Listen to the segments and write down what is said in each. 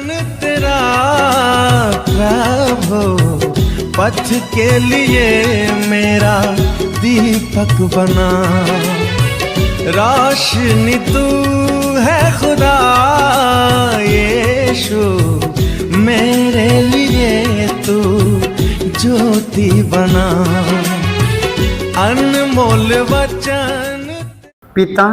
तेरा प्रभु पथ के लिए मेरा दीपक बना, रोशनी तू है खुदा यीशु, मेरे लिए तू ज्योति बना, अनमोल वचन। पिता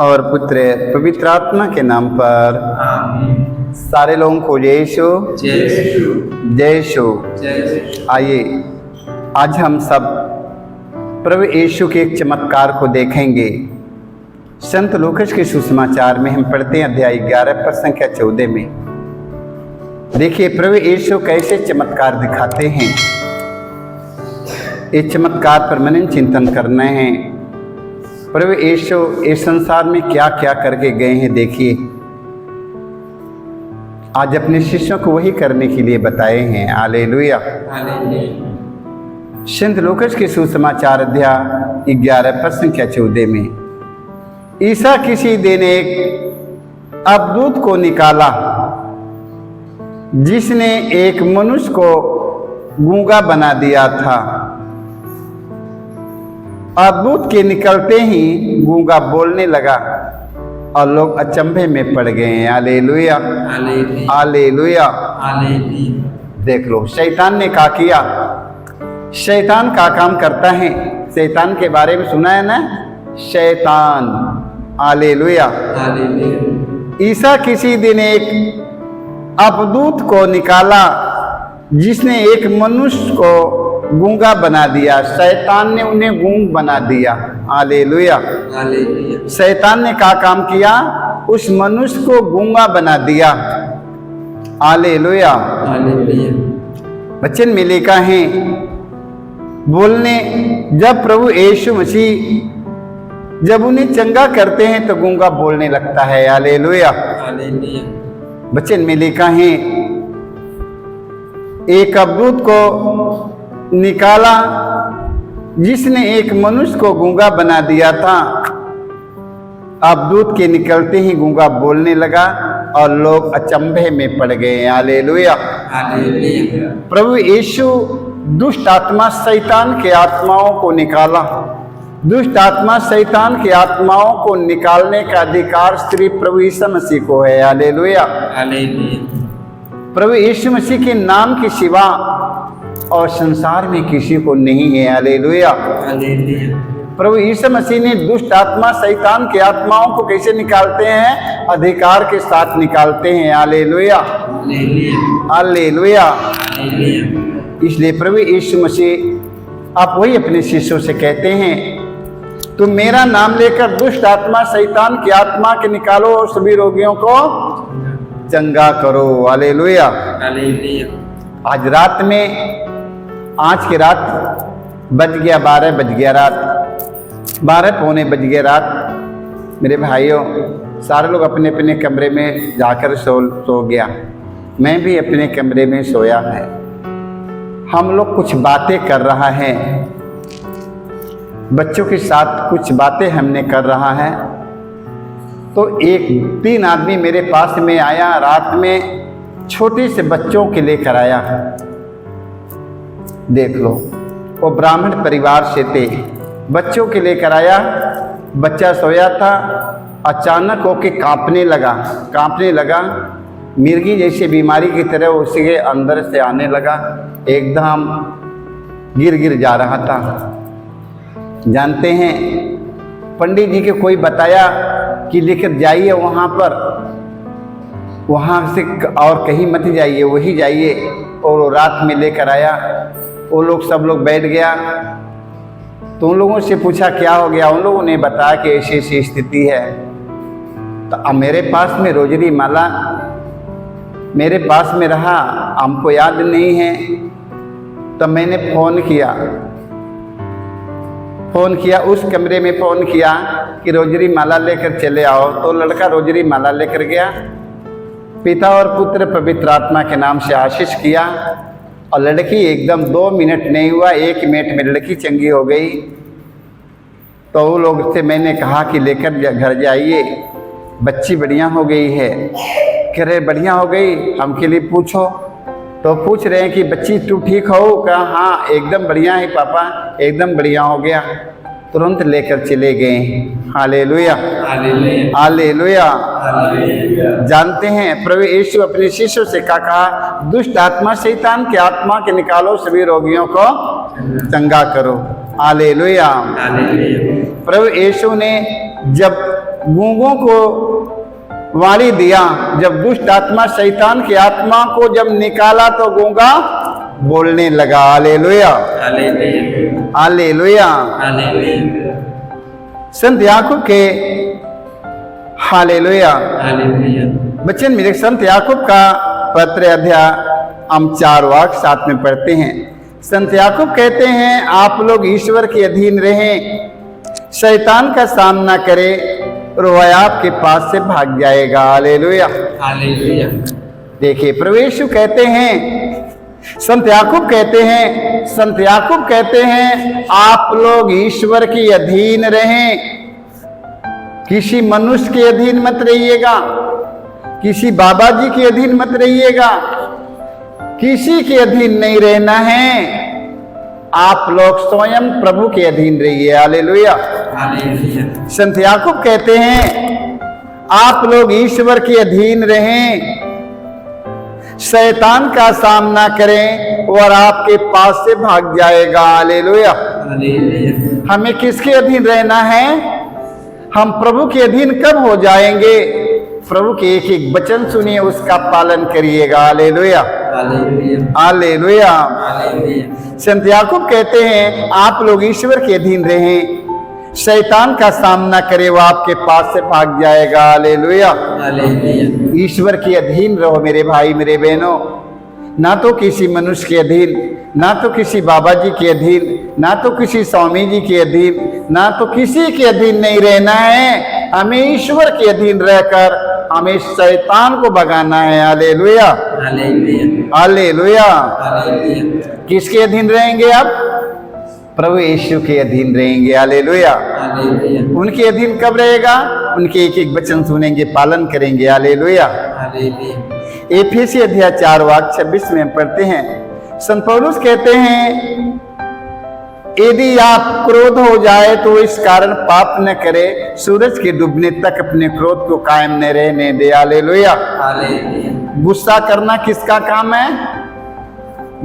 और पुत्र पवित्र आत्मा के नाम पर आमीन। सारे लोगों को जय यीशु जय यीशु। आइए आज हम सब प्रभु यीशु के एक चमत्कार को देखेंगे। संत लूकास के सुसमाचार में हम पढ़ते हैं अध्याय 11 पर संख्या 14 में। देखिए प्रभु यीशु कैसे चमत्कार दिखाते हैं। इस चमत्कार पर मनन चिंतन करना है। प्रभु यीशु इस संसार में क्या क्या करके गए हैं देखिए। आज अपने शिष्यों को वही करने के लिए बताए हैं। हालेलुया। संत लूकास के सुसमाचार अध्याय 11 पर संख्या 14 में ईसा किसी दिन एक अवधूत को निकाला जिसने एक मनुष्य को गूंगा बना दिया था। अवधूत के निकलते ही गूंगा बोलने लगा और लोग अचंभे में पड़ गए हैं। Hallelujah hallelujah. देख लो शैतान ने क्या किया। शैतान का काम करता है। शैतान के बारे में सुना है ना, शैतान। हालेलुया। ईसा किसी दिन एक अवधूत को निकाला जिसने एक मनुष्य को गूंगा बना दिया। शैतान ने उन्हें गूंग बना दिया। हालेलुया। शैतान ने क्या काम किया, उस मनुष्य को गूंगा बना दिया। हालेलुया। वचन में लिखा है बोलने, जब प्रभु यीशु मसीह जब उन्हें चंगा करते हैं तो गूंगा बोलने लगता है। हालेलुया। वचन में लिखा है एक अवधूत को निकाला जिसने एक मनुष्य को गूंगा बना दिया था। अवधूत के निकलते ही गूंगा बोलने लगा और लोग अचंभे में पड़ गए। हालेलुया। प्रभु यीशु दुष्ट आत्मा शैतान के आत्माओं को निकाला। दुष्ट आत्मा शैतान की आत्माओं को निकालने का अधिकार सिर्फ प्रभु यीशु मसीह को है। हालेलुया। प्रभु यीशु मसीह के नाम के सिवा और संसार में किसी को नहीं है। हालेलुया। प्रभु यीशु मसीह ने दुष्ट आत्मा शैतान की आत्माओं को कैसे निकालते हैं, अधिकार के साथ निकालते हैं। Hallelujah hallelujah. इसलिए प्रभु यीशु मसीह आप वही अपने शिष्यों से कहते हैं, तुम मेरा नाम लेकर दुष्ट आत्मा शैतान की आत्मा के निकालो और सभी रोगियों को चंगा करो। हालेलुया। आज रात में, आज की रात बज गया 12 बज गया रात, 12 पौने बज गया रात। मेरे भाइयों सारे लोग अपने अपने कमरे में जाकर सो गया। मैं भी अपने कमरे में सोया है। हम लोग कुछ बातें कर रहा है, बच्चों के साथ कुछ बातें हमने कर रहा है। तो 3 आदमी मेरे पास में आया, रात में छोटे से बच्चों के लेकर आया। देख लो वो ब्राह्मण परिवार से थे। बच्चों के लेकर आया। बच्चा सोया था, अचानक होके कांपने लगा। मिर्गी जैसी बीमारी की तरह उसके अंदर से आने लगा। एकदम गिर जा रहा था। जानते हैं पंडित जी के कोई बताया कि लेकर जाइए वहाँ से और कहीं मत जाइए, वही जाइए। और रात में लेकर आया। वो लोग सब लोग बैठ गया। तो उन लोगों से पूछा क्या हो गया। उन लोगों ने बताया कि ऐसी ऐसी स्थिति है। तो अब मेरे पास में रोजरी माला मेरे पास में रहा, हमको याद नहीं है। तो मैंने फ़ोन किया उस कमरे में फ़ोन किया कि रोजरी माला लेकर चले आओ। तो लड़का रोजरी माला लेकर गया। पिता और पुत्र पवित्र आत्मा के नाम से आशीष किया और लड़की एकदम 2 मिनट नहीं हुआ, 1 मिनट में लड़की चंगी हो गई। तो वो लोग से मैंने कहा कि लेकर घर जाइए, बच्ची बढ़िया हो गई है। कह रहे बढ़िया हो गई, हमके लिए पूछो। तो पूछ रहे हैं कि बच्ची तू ठीक हो? कहा हाँ एकदम बढ़िया है पापा, एकदम बढ़िया हो गया। तुरंत लेकर चले गए। Hallelujah, hallelujah. जानते हैं प्रभु यीशु अपने शिष्यों से क्या कहा? दुष्ट आत्मा शैतान की आत्मा के निकालो, सभी रोगियों को चंगा करो। हालेलुया। प्रभु यीशु ने जब गूंगों को वाणी दिया, जब दुष्ट आत्मा शैतान की आत्मा को जब निकाला तो गूंगा बोलने लगा। Hallelujah, hallelujah. संत याकूब के हालेलुया बचन में संत याकूब का पत्र अध्याय हम 4 वाक्य साथ में पढ़ते हैं। संत याकूब कहते हैं आप लोग ईश्वर के अधीन रहें, शैतान का सामना करें और वह आपके पास से भाग जाएगा। Hallelujah, hallelujah. देखिए प्रभु यीशु कहते हैं, संत याकूब कहते हैं, संत याकूब कहते हैं आप लोग ईश्वर के अधीन रहें, किसी मनुष्य के अधीन मत रहिएगा, किसी बाबा जी के अधीन मत रहिएगा, किसी के अधीन नहीं रहना है। आप लोग स्वयं प्रभु के अधीन रहिए। हालेलुया। संत याकूब कहते हैं आप लोग ईश्वर के अधीन रहें, शैतान का सामना करें और आपके पास से भाग जाएगा। हालेलुया। हमें किसके अधीन रहना है? हम प्रभु के अधीन कब हो जाएंगे? प्रभु के एक एक वचन सुनिए, उसका पालन करिएगा। Hallelujah, hallelujah. संत याकूब कहते हैं आप लोग ईश्वर के अधीन रहें, शैतान का सामना करे वो आपके पास से भाग जाएगा। हालेलुया। ईश्वर के अधीन रहो मेरे भाई मेरे बहनों, ना तो किसी मनुष्य के अधीन, ना तो किसी बाबा जी के अधीन, ना तो किसी स्वामी जी के अधीन, ना तो किसी के अधीन नहीं रहना है। हमें ईश्वर के अधीन रहकर हमें शैतान को भगाना है। Hallelujah, hallelujah. किसके अधीन रहेंगे आप? प्रभु यीशु के अधीन रहेंगे। हालेलुया। उनके अधीन कब रहेगा? उनके एक एक वचन सुनेंगे, पालन करेंगे। हालेलुया। एफेसी अध्याय 4 वाक्य 26 में पढ़ते हैं, संत पौलुस कहते हैं यदि आप क्रोध हो जाए तो इस कारण पाप न करे, सूरज के डूबने तक अपने क्रोध को कायम न रहने दे। हालेलुया। गुस्सा करना किसका काम है?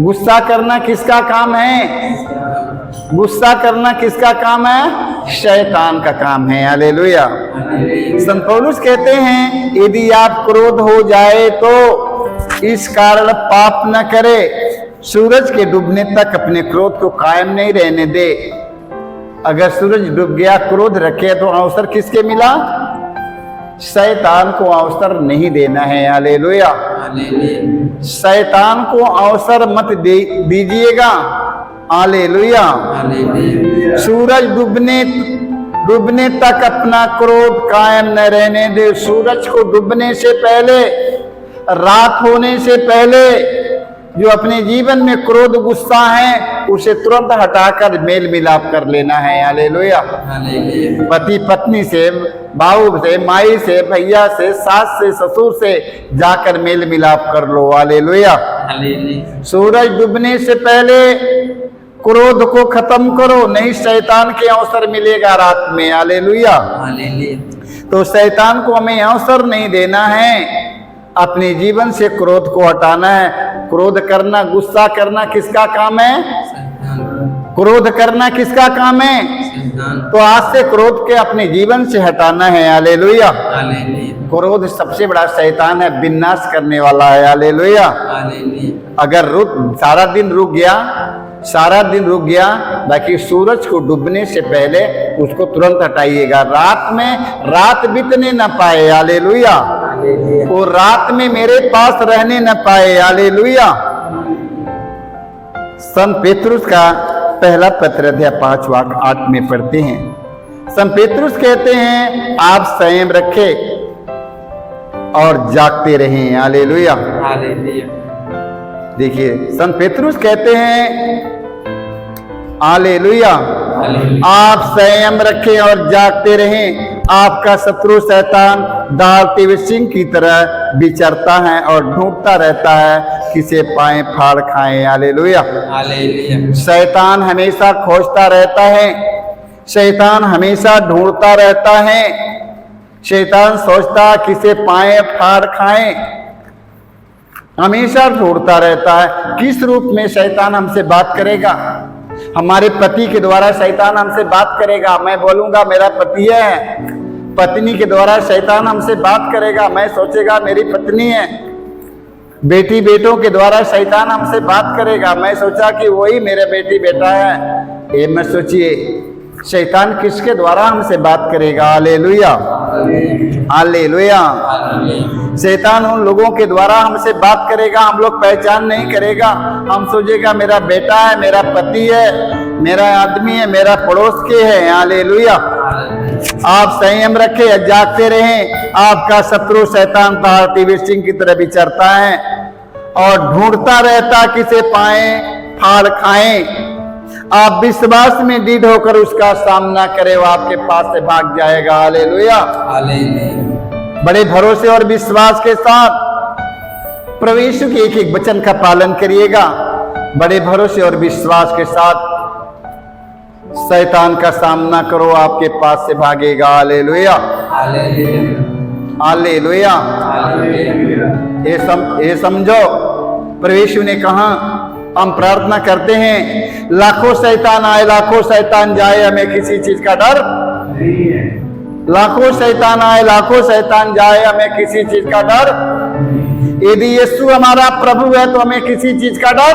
गुस्सा करना किसका काम है? गुस्सा करना किसका काम है? शैतान का काम है। हालेलुया। संत पौलुस कहते हैं यदि आप क्रोध हो जाए तो इस कारण पाप न करे, सूरज के डूबने तक अपने क्रोध को कायम नहीं रहने दे। अगर सूरज डूब गया, क्रोध रखे तो अवसर किसके मिला? शैतान को अवसर नहीं देना है। हालेलुया। शैतान को अवसर मत दीजिएगा। हालेलुया। सूरज डूबने तक अपना क्रोध कायम न रहने दे। सूरज को डूबने से पहले, रात होने से पहले जो अपने जीवन में क्रोध गुस्सा है उसे तुरंत हटाकर मेल मिलाप कर लेना है। हालेलुया। पति पत्नी से, बाबू से, माई से, भैया से, सास से, ससुर से जाकर मेल मिलाप कर लो। हालेलुया। सूरज डूबने से पहले क्रोध को खत्म करो, नहीं शैतान के अवसर मिलेगा रात में। हालेलुया। तो शैतान को हमें अवसर नहीं देना है, अपने जीवन से क्रोध को हटाना है। क्रोध करना, गुस्सा करना किसका काम है? क्रोध करना किसका काम है? तो आज से क्रोध के अपने जीवन से हटाना है। हालेलुया। क्रोध सबसे बड़ा शैतान है, विनाश करने वाला है। हालेलुया। अगर सारा दिन रुक गया, बाकी सूरज को डूबने से पहले उसको तुरंत हटाइएगा। रात बीतने न पाए। हालेलुया। वो रात में मेरे पास रहने न पाए। हालेलुया। संत पेतरुस का पहला पत्र अध्याय 5 वाक्य 8 में पढ़ते हैं। संत पेतरुस कहते हैं आप संयम रखें और जागते रहें। हालेलुया। देखिए संत पेतरुस कहते हैं हालेलुया, आप संयम रखें और जागते रहें। आपका शत्रु शैतान दालते सिंह की तरह विचरता है और ढूंढता रहता है किसे पाए फाड़ खाए। हालेलुया। शैतान हमेशा खोजता रहता है, शैतान हमेशा ढूंढता रहता है, शैतान सोचता किसे पाए फाड़ खाए, हमेशा ढूंढता रहता है। किस रूप में शैतान हमसे बात करेगा? हमारे पति के द्वारा शैतान हमसे बात करेगा। मैं बोलूंगा मेरा पति है, पत्नी के द्वारा शैतान हमसे बात करेगा, मैं सोचेगा मेरी पत्नी है। बेटी बेटों के द्वारा शैतान हमसे बात करेगा, मैं सोचा कि वही मेरा बेटी बेटा है। ये मत सोचिए शैतान किसके द्वारा हमसे बात करेगा। Hallelujah, hallelujah. शैतान उन लोगों के द्वारा हमसे बात करेगा, हम लोग पहचान नहीं करेगा। हम सोचेगा मेरा बेटा है, मेरा पति है, मेरा आदमी है, मेरा पड़ोस के है। हालेलुया। आप संयम रखें, जागते रहें। आपका शत्रु शैतान दालते सिंह की तरह विचरता है और ढूंढता रहता किसे पाए फाड़ खाएं। आप विश्वास में दृढ़ होकर उसका सामना करें, वो आपके पास से भाग जाएगा। हालेलुया। बड़े भरोसे और विश्वास के साथ प्रभु यीशु के एक एक वचन का पालन करिएगा। बड़े भरोसे और विश्वास के साथ शैतान का सामना करो, आपके पास से भागेगा। Hallelujah, hallelujah. ये समझो प्रभु यीशु ने कहा, हम प्रार्थना करते हैं लाखों शैतान आए लाखों शैतान जाए, हमें किसी चीज का डर नहीं है। लाखों शैतान आए लाखों शैतान जाए, हमें किसी चीज का डर। यदि यीशु हमारा प्रभु है तो हमें किसी चीज का डर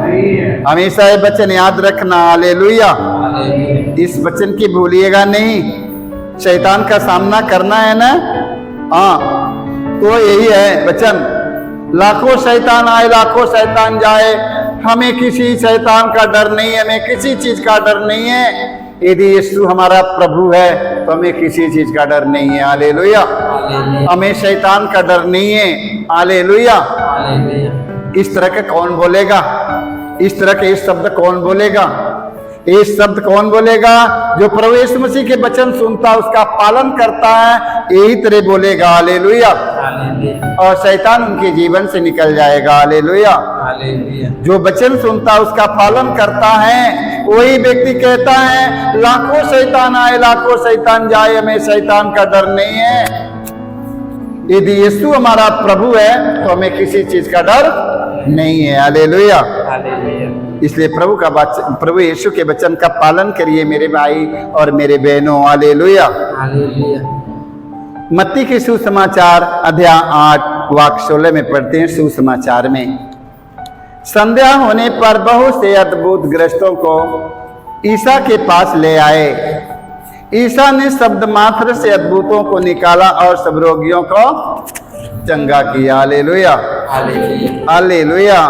नहीं है। हमेशा ये वचन याद रखना। हालेलुया। इस वचन की भूलिएगा नहीं। शैतान का सामना करना है ना, हाँ, तो यही है वचन। लाखों शैतान आए लाखों शैतान जाए, हमें किसी शैतान का डर नहीं है, हमें किसी चीज का डर नहीं है। यदि यीशु हमारा प्रभु है तो हमें किसी चीज का डर नहीं है। हालेलुया। हमें शैतान का डर नहीं है। हालेलुया। इस तरह का कौन बोलेगा? इस तरह के इस शब्द कौन बोलेगा? ये शब्द कौन बोलेगा? जो प्रभु यीशु मसीह के वचन सुनता है, उसका पालन करता है, यही तरह बोलेगा। हालेलुया। और शैतान उनके जीवन से निकल जाएगा। हालेलुया। जो वचन सुनता है उसका पालन करता है, वही व्यक्ति कहता है लाखों शैतान आए लाखों शैतान जाए, हमें शैतान का डर नहीं है। यदि यीशु हमारा प्रभु है तो हमें किसी चीज का डर नहीं है। हालेलुया। इसलिए प्रभु यीशु के वचन का पालन करिए मेरे भाई और मेरे बहनों। हालेलुया। मत्ती के सुसमाचार अध्याय 8 वाक्य 16 में पढ़ते हैं। सुसमाचार में संध्या होने पर बहुत से अद्भुत ग्रस्तों को ईसा के पास ले आए। ईसा ने शब्द मात्र से अद्भुतों को निकाला और सब रोगियों को चंगा किया। Hallelujah, hallelujah.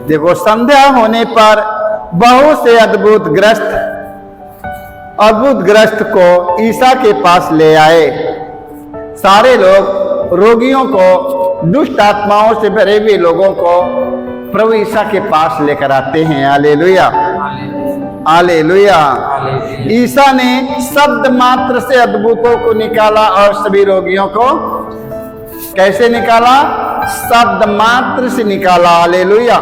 देखो, संध्या होने पर बहुत से अद्भुत ग्रस्त को ईसा के पास ले आए। सारे लोग रोगियों को, दुष्ट आत्माओं से भरे हुए लोगों को प्रभु ईसा के पास लेकर आते हैं। Hallelujah, hallelujah. ईसा ने शब्द मात्र से अद्भुतों को निकाला और सभी रोगियों को कैसे निकाला? शब्द मात्र से निकाला। हालेलुया।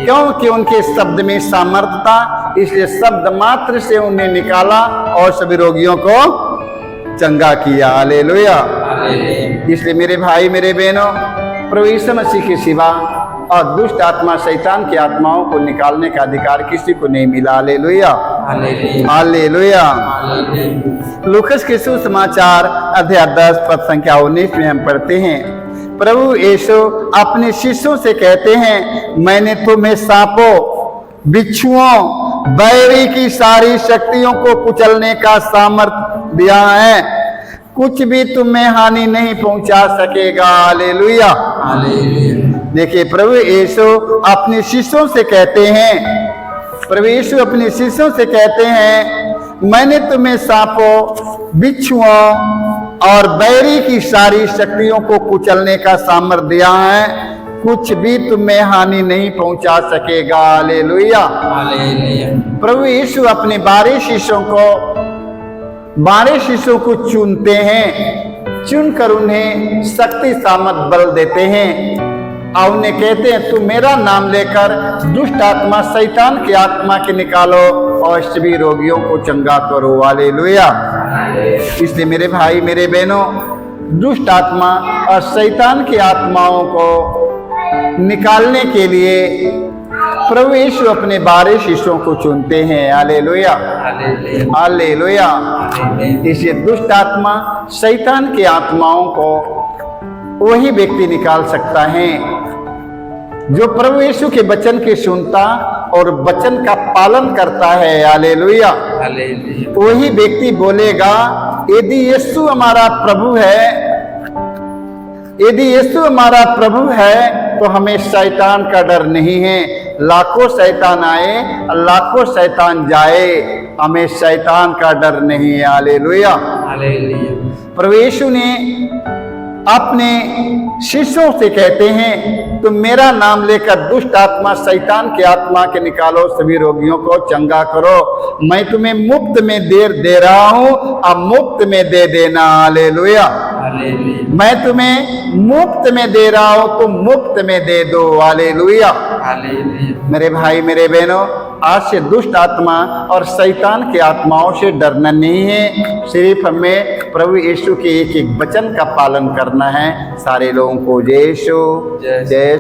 क्योंकि उनके शब्द में सामर्थ्य था, इसलिए शब्द मात्र से उन्हें निकाला और सभी रोगियों को चंगा किया। हालेलुया। इसलिए मेरे भाई मेरे बहनों, प्रभु यीशु मसीह के सिवा और दुष्ट आत्मा शैतान की आत्माओं को निकालने का अधिकार किसी को नहीं मिला। Hallelujah, hallelujah. लूकास के सुसमाचार अध्याय 10 पद संख्या 19 में हम पढ़ते हैं, प्रभु यीशु अपने शिष्यों से कहते हैं, मैंने तुम्हें सांपों, बिच्छुओं, बैरी की सारी शक्तियों को कुचलने का सामर्थ्य दिया है, कुछ भी तुम्हें हानि नहीं पहुंचा सकेगा। हालेलुया, देखिए प्रभु यीशु अपने शिष्यों से कहते हैं, प्रभु यीशु अपने शिष्यों से कहते हैं, मैंने तुम्हें सांपों, बिच्छुओं और बैरी की सारी शक्तियों को कुचलने का सामर्थ्य दिया है, कुछ भी तुम्हें हानि नहीं पहुंचा सकेगा। हालेलुया। प्रभु यीशु अपने 12 शिष्यों को 12 शिष्यों को चुनते हैं, चुनकर उन्हें शक्ति सामर्थ बल देते हैं और उन्हें कहते हैं तुम मेरा नाम लेकर दुष्ट आत्मा शैतान की आत्मा के निकालो और सभी रोगियों को चंगा करो। हालेलुया। इसलिए मेरे भाई मेरे बहनों, दुष्ट आत्मा और शैतान की आत्माओं को निकालने के लिए प्रभु यीशु अपने 12 शिष्यों को चुनते हैं। Hallelujah, hallelujah. इसलिए दुष्ट आत्मा शैतान की आत्माओं को वही व्यक्ति निकाल सकता है जो प्रभु यीशु के वचन की सुनता और वचन का पालन करता है। हालेलुया। वही व्यक्ति बोलेगा यदि यीशु हमारा प्रभु है, यदि यीशु हमारा प्रभु है तो हमें शैतान का डर नहीं है। लाखों शैतान आए, लाखों शैतान जाए, हमें शैतान का डर नहीं है। हालेलुया। प्रभु यीशु ने अपने शिष्यों से कहते हैं तुम मेरा नाम लेकर दुष्ट आत्मा शैतान की आत्मा के निकालो, सभी रोगियों को चंगा करो। मैं तुम्हें मुफ्त में दे रहा हूं, अब मुफ्त में दे देना। हालेलुया। मैं तुम्हें मुफ्त में दे रहा हूं, तुम मुफ्त में दे दो। हालेलुया। मेरे भाई मेरे बहनों, आज से दुष्ट आत्मा और शैतान की आत्माओं से डरना नहीं है, सिर्फ हमें प्रभु यीशु के एक एक वचन का पालन करना है। सारे लोगों को जय यीशु, जय